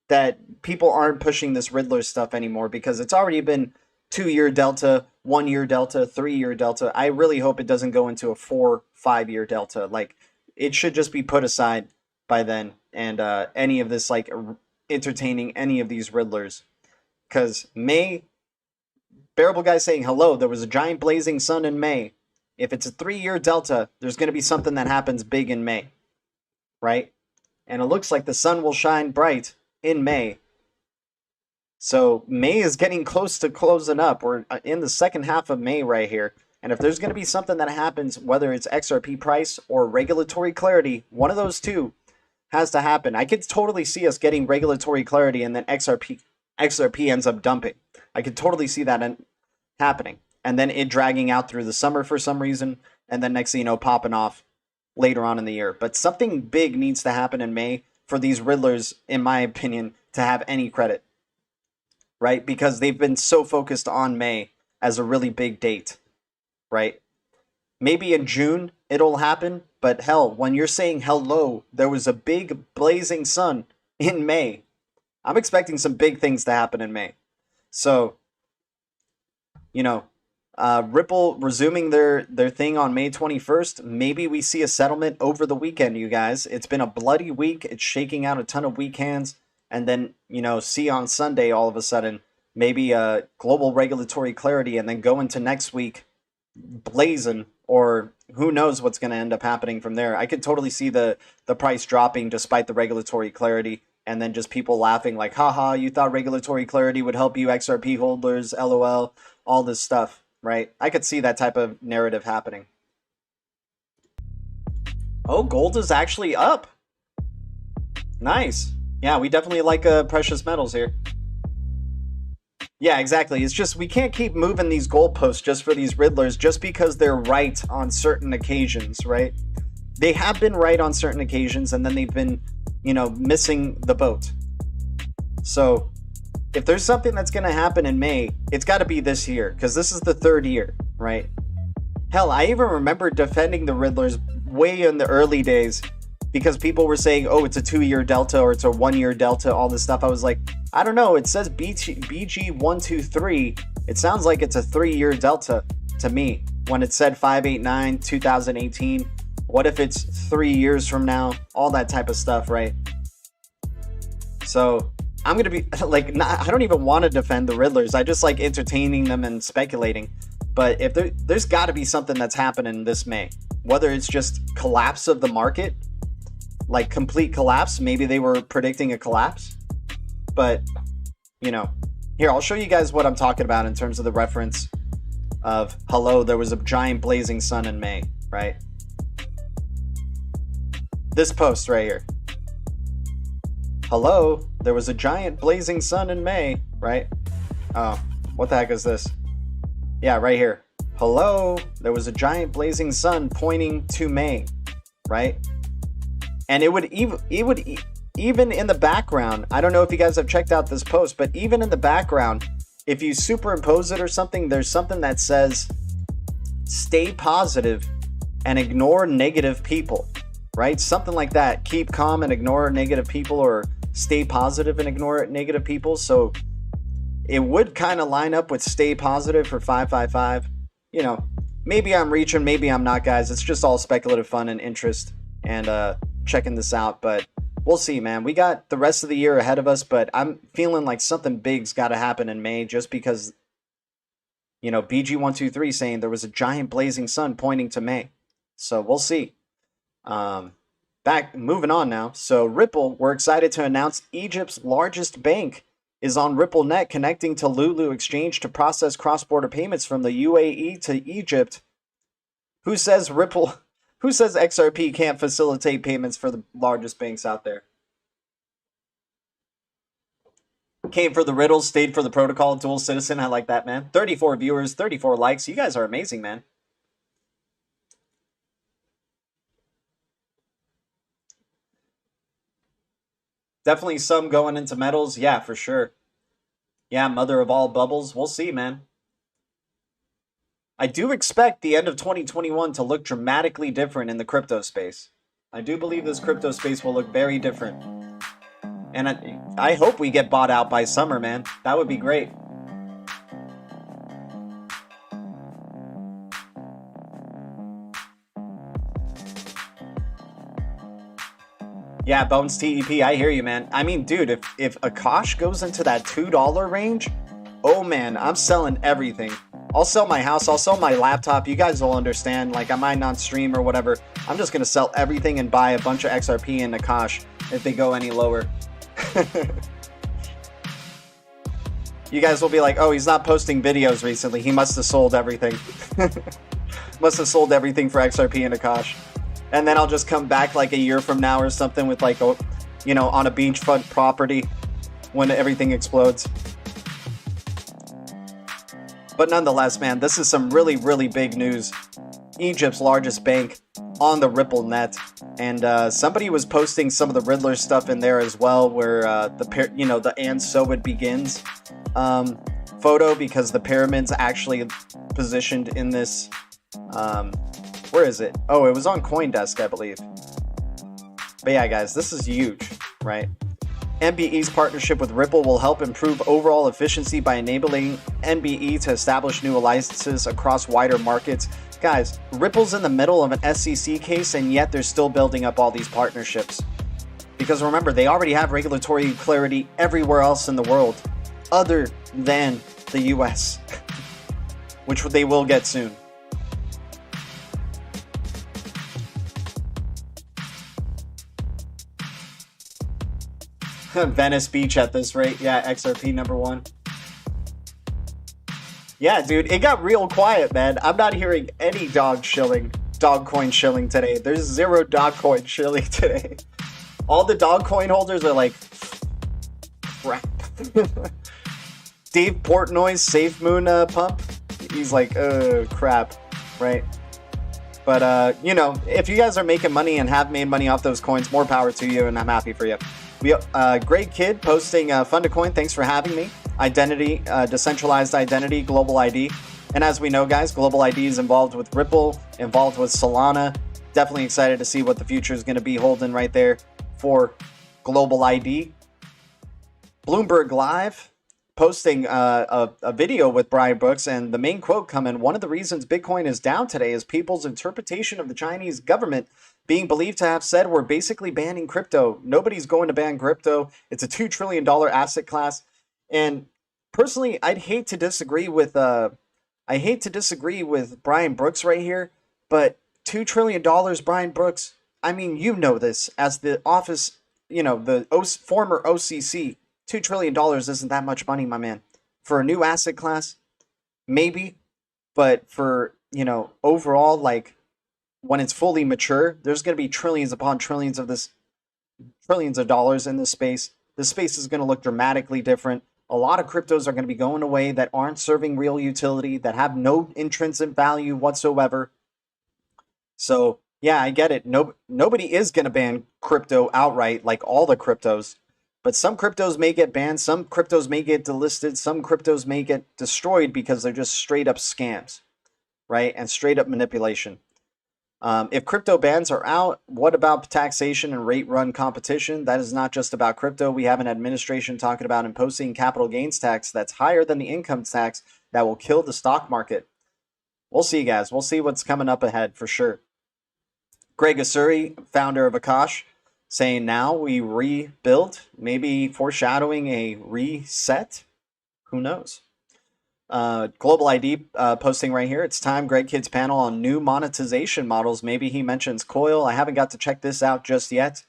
that people aren't pushing this Riddler stuff anymore, because it's already been 2-year delta, 1-year delta, 3-year delta. I really hope it doesn't go into a 4-5-year delta. Like, it should just be put aside by then, and any of this, like, entertaining any of these riddlers. Because May, Bearable Guy saying hello, there was a giant blazing sun in May. If it's a 3-year delta, there's going to be something that happens big in May, right? And it looks like the sun will shine bright in May. So May is getting close to closing up. We're in the second half of May right here. And if there's going to be something that happens, whether it's XRP price or regulatory clarity, one of those two has to happen. I could totally see us getting regulatory clarity and then XRP ends up dumping. I could totally see that happening. And then it dragging out through the summer for some reason. And then next thing you know, popping off later on in the year. But something big needs to happen in May for these riddlers, in my opinion, to have any credit. Right? Because they've been so focused on May as a really big date. Right? Maybe in June it'll happen. But hell, when you're saying hello, there was a big blazing sun in May. I'm expecting some big things to happen in May. So, you know, Ripple resuming their thing on May 21st. Maybe we see a settlement over the weekend, you guys. It's been a bloody week. It's shaking out a ton of weak hands. And then, you know, see on Sunday all of a sudden, maybe global regulatory clarity, and then go into next week blazing, or who knows what's going to end up happening from there. I could totally see the price dropping despite the regulatory clarity, and then just people laughing like, haha, you thought regulatory clarity would help you XRP holders, LOL, all this stuff, right? I could see that type of narrative happening. Oh, gold is actually up. Nice. Yeah, we definitely like precious metals here. Yeah, exactly. It's just we can't keep moving these goalposts just for these riddlers just because they're right on certain occasions, right? They have been right on certain occasions, and then they've been, you know, missing the boat. So if there's something that's going to happen in May, it's got to be this year, because this is the 3rd year, right? Hell, I even remember defending the riddlers way in the early days, because people were saying, oh, it's a 2-year delta or it's a 1-year delta, all this stuff. I was like, I don't know. It says BG123. It sounds like it's a 3-year delta to me when it said 589 2018. What if it's 3 years from now? All that type of stuff, right? So I'm going to be like, I don't even want to defend the riddlers. I just like entertaining them and speculating. But if there's got to be something that's happening this May, whether it's just collapse of the market, like complete collapse. Maybe they were predicting a collapse, but you know, here, I'll show you guys what I'm talking about in terms of the reference of hello, there was a giant blazing sun in May, right? This post right here. Hello, there was a giant blazing sun in May, right? Oh, what the heck is this? Yeah, right here. Hello, there was a giant blazing sun pointing to May, right? And it would even in the background, I don't know if you guys have checked out this post, but even in the background, if you superimpose it or something, there's something that says, stay positive and ignore negative people, right? Something like that. Keep calm and ignore negative people, or stay positive and ignore negative people. So it would kind of line up with stay positive for 555. You know, maybe I'm reaching, maybe I'm not, guys. It's just all speculative fun and interest and checking this out, but we'll see, man. We got the rest of the year ahead of us, but I'm feeling like something big's got to happen in May, just because, you know, BG123 saying there was a giant blazing sun pointing to May. So we'll see. Moving on now. So Ripple, we're excited to announce Egypt's largest bank is on RippleNet, connecting to Lulu Exchange to process cross-border payments from the UAE to Egypt. Who says XRP can't facilitate payments for the largest banks out there? Came for the riddles, stayed for the protocol, dual citizen. I like that, man. 34 viewers, 34 likes. You guys are amazing, man. Definitely some going into metals. Yeah, for sure. Yeah, mother of all bubbles. We'll see, man. I do expect the end of 2021 to look dramatically different in the crypto space. I do believe this crypto space will look very different. And I hope we get bought out by summer, man. That would be great. Yeah, Bones TEP, I hear you, man. I mean, dude, if Akash goes into that $2 range, oh man, I'm selling everything. I'll sell my house, I'll sell my laptop. You guys will understand. Like, I might not stream or whatever. I'm just gonna sell everything and buy a bunch of XRP and Akash if they go any lower. You guys will be like, oh, he's not posting videos recently. He must have sold everything. Must have sold everything for XRP and Akash. And then I'll just come back like a year from now or something with like, a, you know, on a beachfront property when everything explodes. But nonetheless, man, this is some really, really big news. Egypt's largest bank on the Ripple net. And somebody was posting some of the Riddler stuff in there as well, where the and so it begins photo, because the pyramid's actually positioned in this. Where is it? Oh, it was on CoinDesk, I believe. But yeah, guys, this is huge, right? NBE's partnership with Ripple will help improve overall efficiency by enabling NBE to establish new licenses across wider markets. Guys, Ripple's in the middle of an SEC case, and yet they're still building up all these partnerships. Because remember, they already have regulatory clarity everywhere else in the world, other than the US, which they will get soon. Venice Beach at this rate. Yeah, XRP #1. Yeah, dude, it got real quiet, man. I'm not hearing any dog coin shilling today. There's 0 dog coin shilling today. All the dog coin holders are like, crap. Dave Portnoy's Safe Moon pump, he's like, crap, right? But, you know, if you guys are making money and have made money off those coins, more power to you, and I'm happy for you. Great Kid posting Fund to Coin, thanks for having me. Identity, decentralized identity, global ID. And as we know, guys, global ID is involved with Ripple, involved with Solana. Definitely excited to see what the future is going to be holding right there for global ID. Bloomberg Live posting a video with Brian Brooks, and the main quote coming, one of the reasons Bitcoin is down today is people's interpretation of the Chinese government being believed to have said we're basically banning crypto. Nobody's going to ban crypto. It's a $2 trillion asset class. And personally, I'd hate to disagree with Brian Brooks right here, but $2 trillion, Brian Brooks, I mean, you know this as the office, you know, the former OCC. $2 trillion isn't that much money, my man. For a new asset class, maybe, but for, you know, overall, like, when it's fully mature, there's going to be trillions upon trillions of dollars in this space. This space is going to look dramatically different. A lot of cryptos are going to be going away that aren't serving real utility, that have no intrinsic value whatsoever. So, yeah, I get it. Nobody is going to ban crypto outright, like all the cryptos. But some cryptos may get banned, some cryptos may get delisted, some cryptos may get destroyed because they're just straight up scams, right? And straight up manipulation. If crypto bans are out, what about taxation and rate run competition? That is not just about crypto. We have an administration talking about imposing capital gains tax that's higher than the income tax that will kill the stock market. We'll see, guys. We'll see what's coming up ahead for sure. Greg Asuri, founder of Akash, saying now we rebuild, maybe foreshadowing a reset. Who knows? Global ID posting right here. It's time. Greg Kidd's panel on new monetization models. Maybe he mentions Coil. I haven't got to check this out just yet,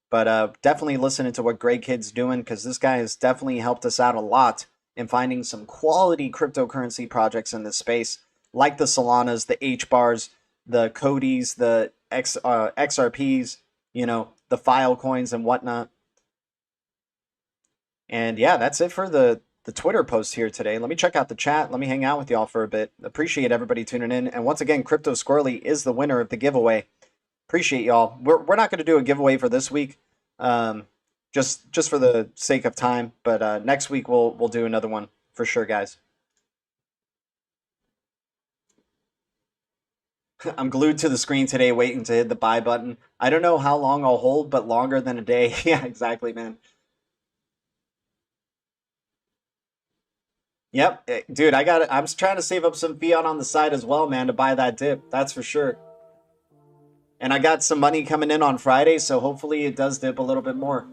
but definitely listening to what Greg Kidd's doing, because this guy has definitely helped us out a lot in finding some quality cryptocurrency projects in this space, like the Solanas, the H-bars, the Codys, the XRPs, you know, the file coins and whatnot. And yeah, that's it for the Twitter post here today. Let me check out the chat. Let me hang out with y'all for a bit. Appreciate everybody tuning in. And once again, Crypto Squirrely is the winner of the giveaway. Appreciate y'all. We're not going to do a giveaway for this week, just for the sake of time. But next week we'll do another one for sure, guys. I'm glued to the screen today, waiting to hit the buy button. I don't know how long I'll hold, but longer than a day. Yeah, exactly, man. Yep, dude, I'm trying to save up some fiat on the side as well, man, to buy that dip. That's for sure. And I got some money coming in on Friday, so hopefully it does dip a little bit more.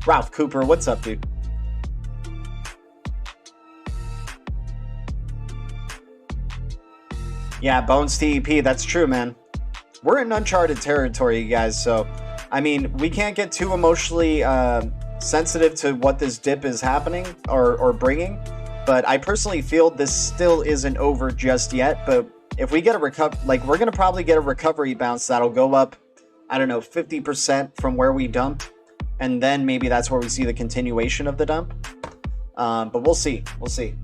Ralph Cooper, what's up, dude? Yeah, Bones TEP, that's true, man. We're in uncharted territory, you guys, so, I mean, we can't get too emotionally sensitive to what this dip is happening or bringing, but I personally feel this still isn't over just yet. But if we get a we're going to probably get a recovery bounce that'll go up, I don't know, 50% from where we dumped, and then maybe that's where we see the continuation of the dump. But we'll see. We'll see.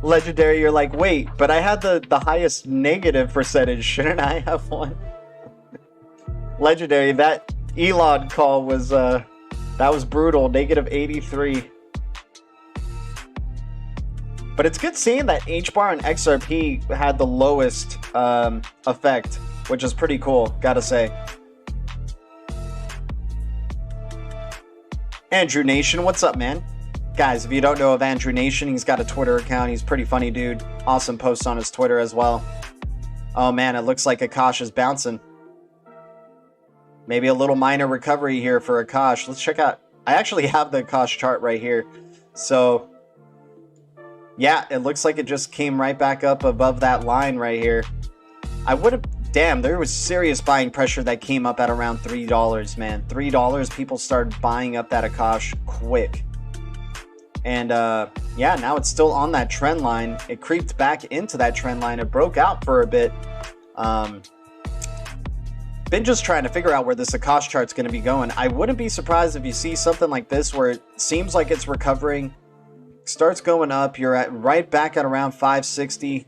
Legendary, you're like, wait, but I had the highest negative percentage. Shouldn't I have one? Legendary, that Elon call was that was brutal. Negative 83. But it's good seeing that HBAR and XRP had the lowest effect, which is pretty cool, gotta say. Andrew Nation, what's up, man? Guys, if you don't know of Andrew Nation, he's got a Twitter account. He's a pretty funny dude. Awesome posts on his Twitter as well. Oh man, it looks like Akash is bouncing. Maybe a little minor recovery here for Akash. Let's check out. I actually have the Akash chart right here. So, yeah, it looks like it just came right back up above that line right here. I would have... Damn, there was serious buying pressure that came up at around $3, man. $3, people started buying up that Akash quick. And yeah, now it's still on that trend line. It creeped back into that trend line. It broke out for a bit. Been just trying to figure out where this Akash chart's going to be going. I wouldn't be surprised if you see something like this where it seems like it's recovering, starts going up, you're at right back at around 560,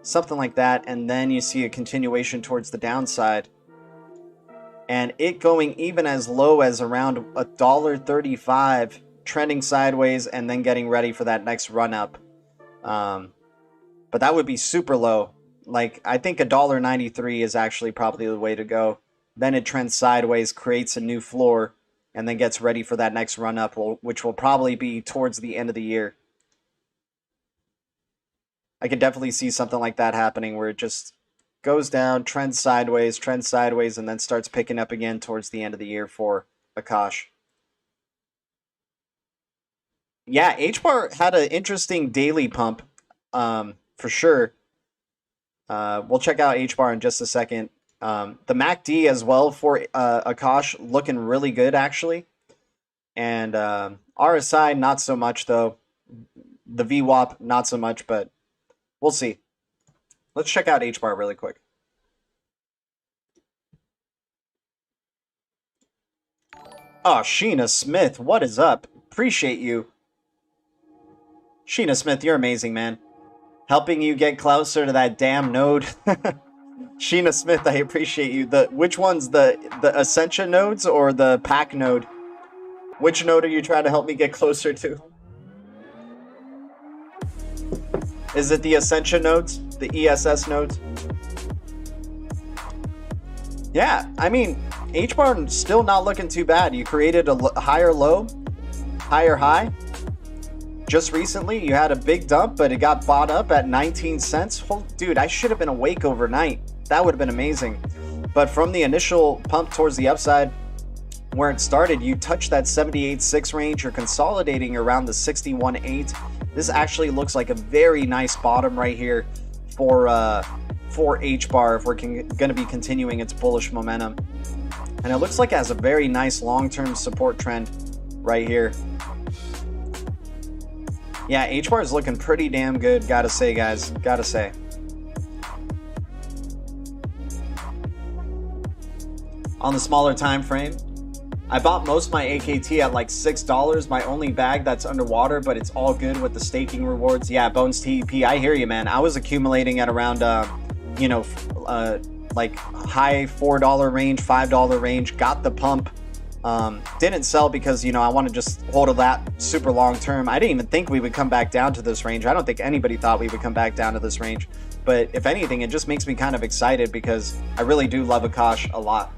something like that, and then you see a continuation towards the downside. And it going even as low as around $1.35, trending sideways, and then getting ready for that next run up. But that would be super low. Like, I think $1.93 is actually probably the way to go. Then it trends sideways, creates a new floor, and then gets ready for that next run up, which will probably be towards the end of the year. I could definitely see something like that happening where it just goes down, trends sideways, and then starts picking up again towards the end of the year for Akash. Yeah, HBAR had an interesting daily pump, for sure. We'll check out HBAR in just a second. The MACD as well for Akash looking really good, actually. And RSI, not so much, though. The VWAP, not so much, but we'll see. Let's check out HBAR really quick. Oh, Sheena Smith, what is up? Appreciate you. Sheena Smith, you're amazing, man. Helping you get closer to that damn node. Sheena Smith, I appreciate you. Which one's the Ascension nodes or the Pack node? Which node are you trying to help me get closer to? Is it the Ascension nodes? The ESS nodes? Yeah, I mean, HBAR still not looking too bad. You created a higher low, higher high. Just recently, you had a big dump, but it got bought up at 19 cents. Oh, dude, I should have been awake overnight. That would have been amazing. But from the initial pump towards the upside, where it started, you touched that 78.6 range. You're consolidating around the 61.8. This actually looks like a very nice bottom right here for HBAR if we're going to be continuing its bullish momentum. And it looks like it has a very nice long-term support trend right here. Yeah, HBAR is looking pretty damn good, gotta say, guys. Gotta say. On the smaller time frame, I bought most of my AKT at like $6. My only bag that's underwater, but it's all good with the staking rewards. Yeah, Bones TEP, I hear you, man. I was accumulating at around, like high $4 range, $5 range. Got the pump. Didn't sell because, I want to just hold that super long term. I didn't even think we would come back down to this range. I don't think anybody thought we would come back down to this range. But if anything, it just makes me kind of excited because I really do love Akash a lot.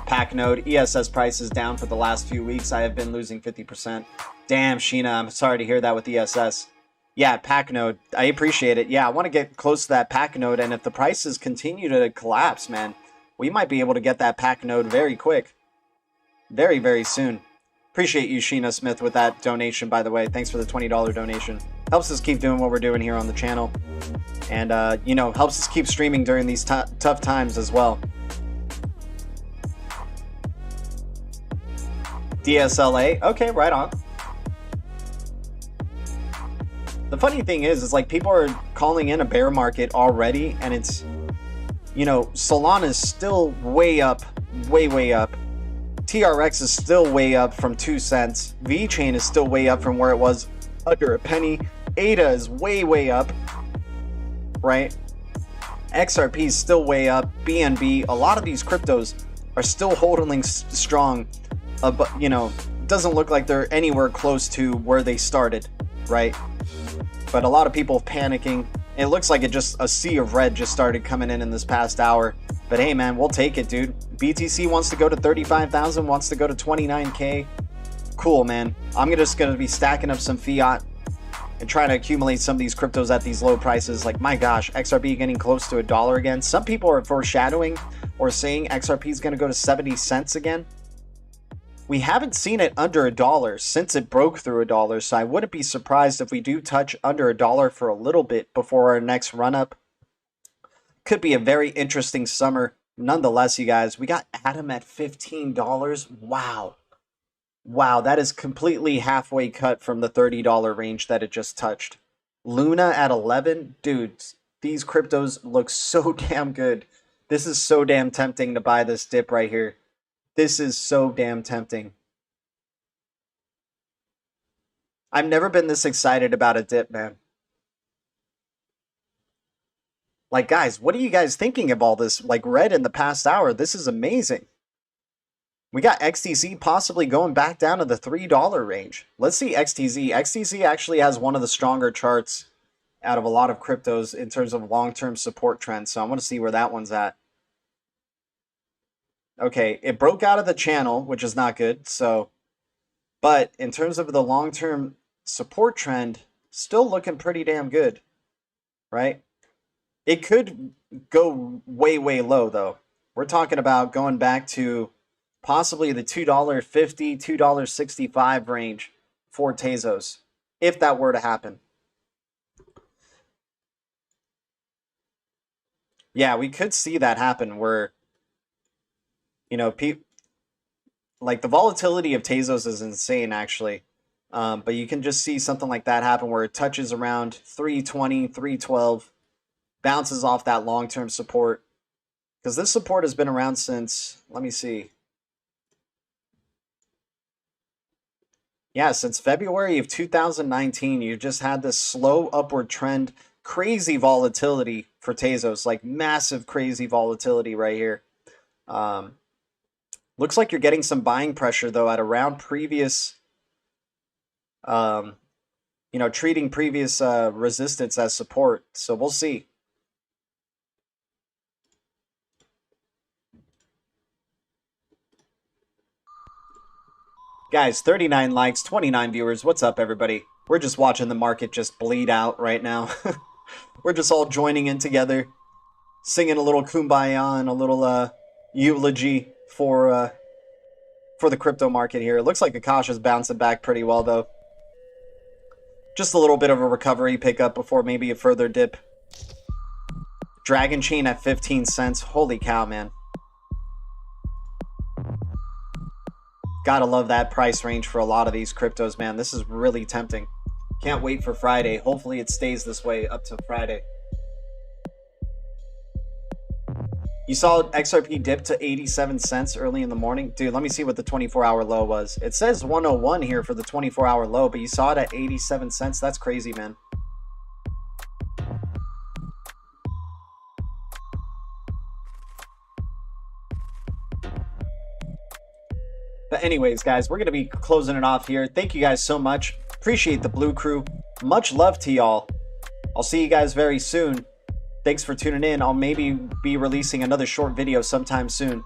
Pack node. ESS price is down for the last few weeks. I have been losing 50%. Damn, Sheena, I'm sorry to hear that with ESS. Yeah, pack node. I appreciate it. Yeah, I want to get close to that pack node, and if the prices continue to collapse, man, we might be able to get that pack node very quick. Very, very soon. Appreciate you, Sheena Smith, with that donation, by the way. Thanks for the $20 donation. Helps us keep doing what we're doing here on the channel. And, you know, helps us keep streaming during these tough times as well. DSLA. Okay, right on. The funny thing is like people are calling in a bear market already, and it's, you know, Solana is still way up, way up. TRX is still way up from 2 cents. VeChain is still way up from where it was under a penny. ADA is way up, right? XRP is still way up. BNB, a lot of these cryptos are still holding strong. But, you know, doesn't look like they're anywhere close to where they started, right? But a lot of people panicking. It looks like a sea of red just started coming in this past hour. But hey, man, we'll take it, dude. BTC wants to go to 35,000, wants to go to 29K. Cool, man. I'm just going to be stacking up some fiat and trying to accumulate some of these cryptos at these low prices. Like, my gosh, XRP getting close to $1 again. Some people are foreshadowing or saying XRP is going to go to 70 cents again. We haven't seen it under $1 since it broke through $1, so I wouldn't be surprised if we do touch under $1 for a little bit before our next run-up. Could be a very interesting summer. Nonetheless, you guys, we got Atom at $15. Wow. Wow, that is completely halfway cut from the $30 range that it just touched. Luna at 11. Dude, these cryptos look so damn good. This is so damn tempting to buy this dip right here. This is so damn tempting. I've never been this excited about a dip, man. Like, guys, what are you guys thinking of all this? Like, red in the past hour. This is amazing. We got XTZ possibly going back down to the $3 range. Let's see XTZ. XTZ actually has one of the stronger charts out of a lot of cryptos in terms of long-term support trends. So I want to see where that one's at. Okay, it broke out of the channel, which is not good. So, but in terms of the long-term support trend, still looking pretty damn good, right? It could go way low, though. We're talking about going back to possibly the $2.50, $2.65 range for Tezos, if that were to happen. Yeah, we could see that happen where, you know, like the volatility of Tezos is insane, actually. But you can just see something like that happen where it touches around 320, 312, bounces off that long-term support. Because this support has been around since, let me see. Yeah, since February of 2019, you just had this slow upward trend, crazy volatility for Tezos, like massive crazy volatility right here. Looks like you're getting some buying pressure, though, at around previous, you know, treating previous resistance as support. So we'll see. Guys, 39 likes, 29 viewers. What's up, everybody? We're just watching the market just bleed out right now. We're just all joining in together, singing a little kumbaya and a little eulogy for the crypto market here. It looks like Akash is bouncing back pretty well, though. Just a little bit of a recovery pickup before maybe a further dip. Dragon Chain at 15 cents. Holy cow, man. Gotta love that price range for a lot of these cryptos, man. This is really tempting. Can't wait for Friday. Hopefully it stays this way up till Friday. You saw XRP dip to 87 cents early in the morning. Dude, let me see what the 24-hour low was. It says 101 here for the 24-hour low, but you saw it at 87 cents. That's crazy, man. But anyways, guys, we're going to be closing it off here. Thank you guys so much. Appreciate the Bluecrew. Much love to y'all. I'll see you guys very soon. Thanks for tuning in. I'll maybe be releasing another short video sometime soon.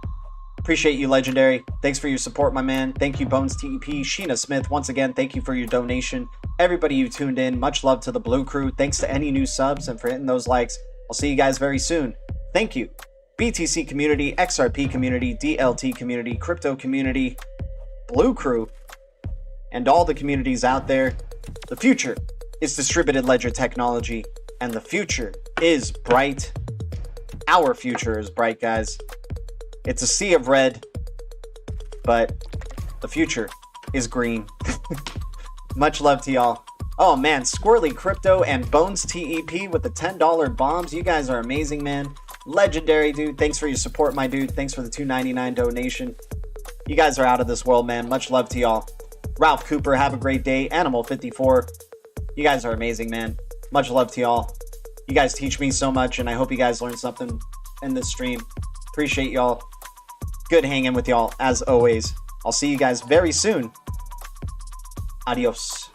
Appreciate you, Legendary. Thanks for your support, my man. Thank you, Bones TEP. Sheena Smith, once again, thank you for your donation. Everybody who tuned in, much love to the Blue Crew. Thanks to any new subs and for hitting those likes. I'll see you guys very soon. Thank you. BTC community, XRP community, DLT community, crypto community, Blue Crew, and all the communities out there. The future is distributed ledger technology, and the future is bright. Our future is bright, guys. It's a sea of red, but the future is green. Much love to y'all. Oh man, Squirrely Crypto and Bones TEP with the $10 bombs. You guys are amazing, man. Legendary, dude. Thanks for your support, my dude. Thanks for the $2.99 donation. You guys are out of this world, man. Much love to y'all. Ralph Cooper, have a great day. Animal54. You guys are amazing, man. Much love to y'all. You guys teach me so much, and I hope you guys learned something in this stream. Appreciate y'all. Good hanging with y'all, as always. I'll see you guys very soon. Adios.